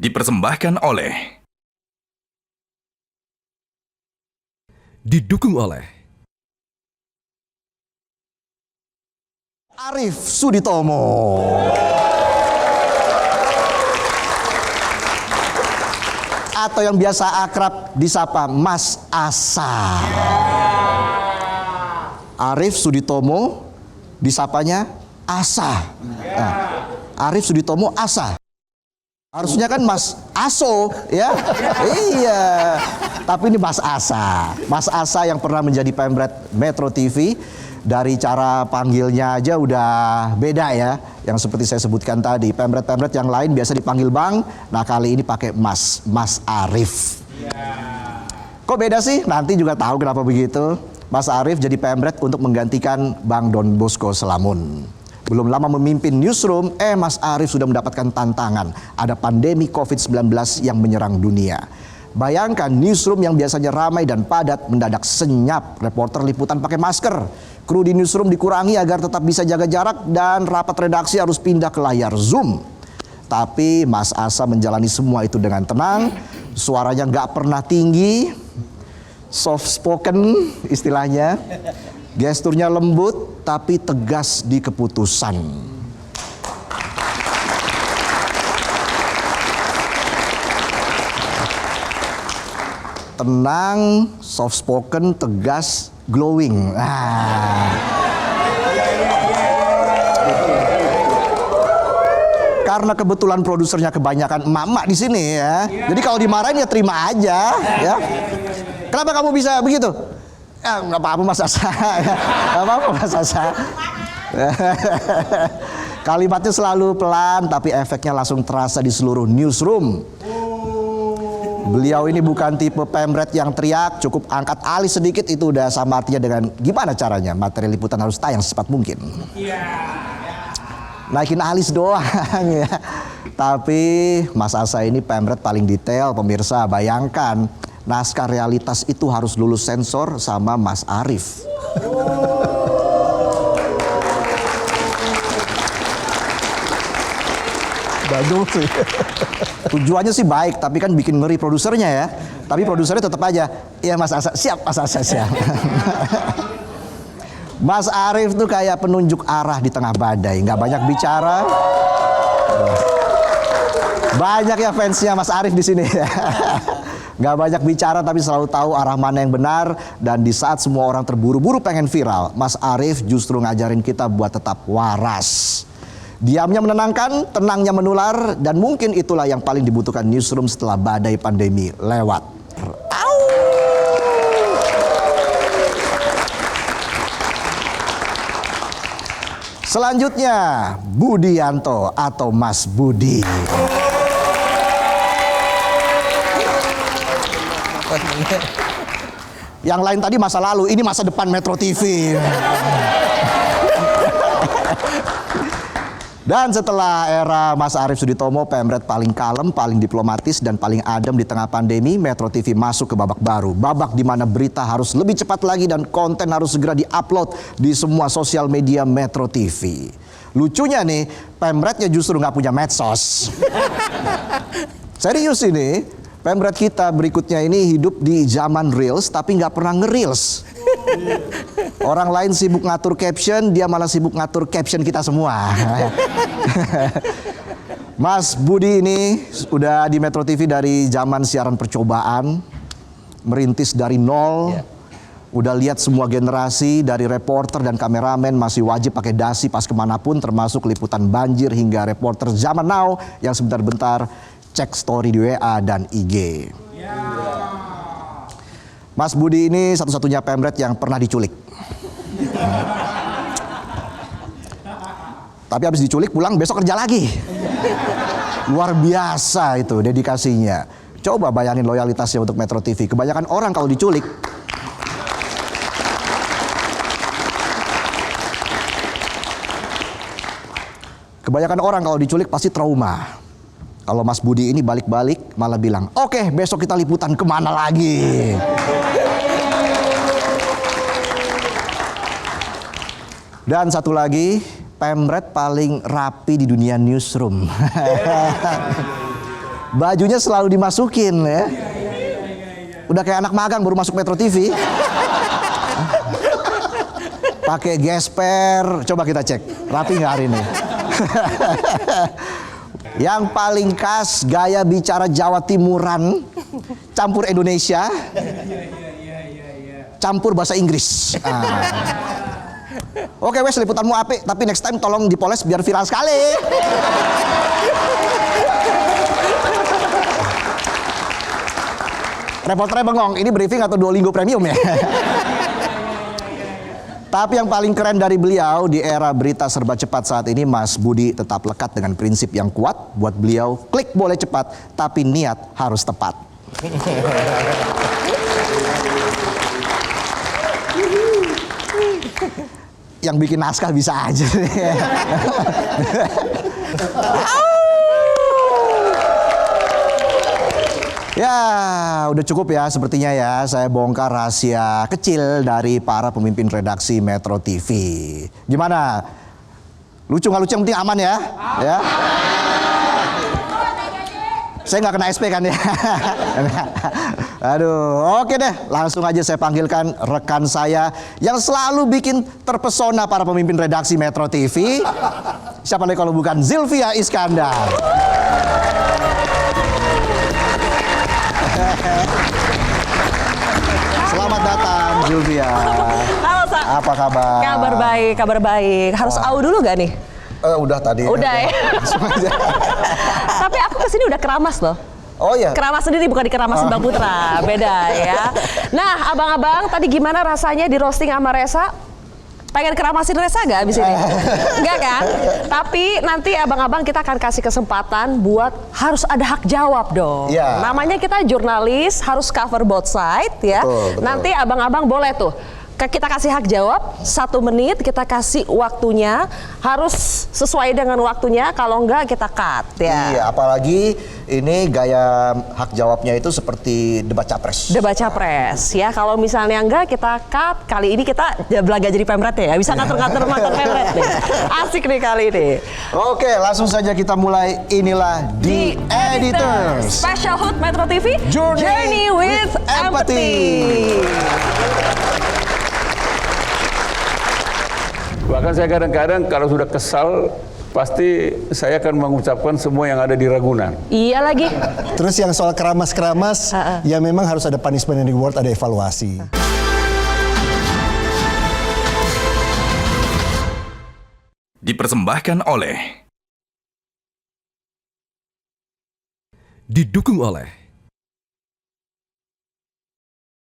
Dipersembahkan oleh Didukung oleh Arif Suditomo. Atau yang biasa akrab disapa Mas Asa. Arif Suditomo disapanya Asa. Nah, Arif Suditomo Asa. Harusnya kan Mas Aso, ya? Iya. Tapi ini Mas Asa. Mas Asa yang pernah menjadi pemret Metro TV. Dari cara panggilnya aja udah beda ya. Yang seperti saya sebutkan tadi, pemret-pemret yang lain biasa dipanggil Bang. Nah, kali ini pakai Mas Arif. Kok beda sih? Nanti juga tahu kenapa begitu. Mas Arif jadi pemret untuk menggantikan Bang Don Bosco Selamun. Belum lama memimpin newsroom, Mas Arif sudah mendapatkan tantangan. Ada pandemi COVID-19 yang menyerang dunia. Bayangkan newsroom yang biasanya ramai dan padat mendadak senyap. Reporter liputan pakai masker. Kru di newsroom dikurangi agar tetap bisa jaga jarak dan rapat redaksi harus pindah ke layar Zoom. Tapi Mas Asa menjalani semua itu dengan tenang. Suaranya nggak pernah tinggi, soft spoken istilahnya. Gesturnya lembut tapi tegas di keputusan. Tenang, soft spoken, tegas, glowing. Karena kebetulan produsernya kebanyakan emak-emak di sini ya. Jadi kalau dimarahin ya terima aja ya. Kenapa kamu bisa begitu? Nggak apa-apa Mas Asa. Nggak apa-apa Mas Asa. Kalimatnya selalu pelan tapi efeknya langsung terasa di seluruh newsroom. Beliau ini bukan tipe pemret yang teriak, cukup angkat alis sedikit itu udah sama artinya dengan gimana caranya materi liputan harus tayang secepat mungkin. Naikin alis doang ya. Tapi Mas Asa ini pemret paling detail pemirsa. Bayangkan naskah realitas itu harus lulus sensor sama Mas Arif. Bagus sih. Tujuannya sih baik, tapi kan bikin ngeri produsernya ya. Tapi produsernya tetap aja, iya Mas Asa, siap Mas Asa, siap. Mas Arif tuh kayak penunjuk arah di tengah badai, nggak banyak bicara. Banyak ya fansnya Mas Arif di sini. Nggak banyak bicara tapi selalu tahu arah mana yang benar. Dan di saat semua orang terburu-buru pengen viral, Mas Arif justru ngajarin kita buat tetap waras. Diamnya menenangkan, tenangnya menular, dan mungkin itulah yang paling dibutuhkan newsroom setelah badai pandemi lewat. Selanjutnya, Budianto atau Mas Budi. Yang lain tadi masa lalu, ini masa depan Metro TV. Dan setelah era Mas Arif Suditomo, pemret paling kalem, paling diplomatis, dan paling adem di tengah pandemi, Metro TV masuk ke babak baru. Babak di mana berita harus lebih cepat lagi dan konten harus segera di-upload di semua sosial media Metro TV. Lucunya nih, pemretnya justru nggak punya medsos. Serius ini, pemret kita berikutnya ini hidup di zaman Reels, tapi nggak pernah nge-Reels. Orang lain sibuk ngatur caption, dia malah sibuk ngatur caption kita semua. Mas Budi ini udah di Metro TV dari zaman siaran percobaan, merintis dari nol. Udah lihat semua generasi, dari reporter dan kameramen masih wajib pakai dasi pas kemanapun, termasuk liputan banjir hingga reporter zaman now yang sebentar-bentar cek story di WA dan IG. Mas Budi ini satu-satunya pemret yang pernah diculik. Tapi habis diculik pulang besok kerja lagi. Luar biasa itu dedikasinya. Coba bayangin loyalitasnya untuk Metro TV. Kebanyakan orang kalau diculik pasti trauma. Kalau Mas Budi ini balik-balik malah bilang, oke, besok kita liputan kemana lagi? Dan satu lagi, pemret paling rapi di dunia newsroom. Bajunya selalu dimasukin ya. Udah kayak anak magang baru masuk Metro TV. Pakai gesper, coba kita cek. Rapi nggak hari ini? Yang paling khas gaya bicara Jawa Timuran, campur Indonesia, campur bahasa Inggris. Oke wes, liputanmu apik, tapi next time tolong dipoles biar viral sekali. Reporternya bengong, ini briefing atau Duolingo Premium ya? Tapi yang paling keren dari beliau di era berita serba cepat saat ini, Mas Budi tetap lekat dengan prinsip yang kuat. Buat beliau, klik boleh cepat, tapi niat harus tepat. Yang bikin naskah bisa aja. Ya, udah cukup ya sepertinya ya. Saya bongkar rahasia kecil dari para pemimpin redaksi Metro TV. Gimana? Lucu nggak lucu, yang penting aman ya? Ya. Saya nggak kena SP kan ya? Aduh, oke deh. Langsung aja saya panggilkan rekan saya yang selalu bikin terpesona para pemimpin redaksi Metro TV. Siapa lagi kalau bukan Zylvia Iskandar. Selamat datang Zylvia. Halo Sa. Apa kabar? Kabar baik. Harus au dulu gak nih? Udah tadi. Udah ya. Tapi aku kesini udah keramas loh. Oh iya. Keramas sendiri, bukan dikeramasin Bang Putra. Beda ya. Nah, abang-abang tadi gimana rasanya di roasting sama Resa? Pengen keramasin Resa gak abis ini? Enggak kan? Tapi nanti abang-abang kita akan kasih kesempatan buat harus ada hak jawab dong. Ya. Namanya kita jurnalis, harus cover both side ya. Betul. Nanti abang-abang boleh tuh. Kita kasih hak jawab 1 menit, kita kasih waktunya, harus sesuai dengan waktunya, kalau enggak kita cut ya. Iya, apalagi ini gaya hak jawabnya itu seperti debat capres. Debat capres ya, kalau misalnya enggak kita cut. Kali ini kita belaga jadi pemret ya, bisa ngatur-ngatur mantan pemret nih. Asik nih kali ini. Oke, langsung saja kita mulai. Inilah The Editors. Special Hood Metro TV, Journey with Empathy. Bahkan saya kadang-kadang kalau sudah kesal, pasti saya akan mengucapkan semua yang ada di Ragunan. Iya lagi. Terus yang soal keramas-keramas, ya memang harus ada punishment and reward, ada evaluasi. Dipersembahkan oleh, didukung oleh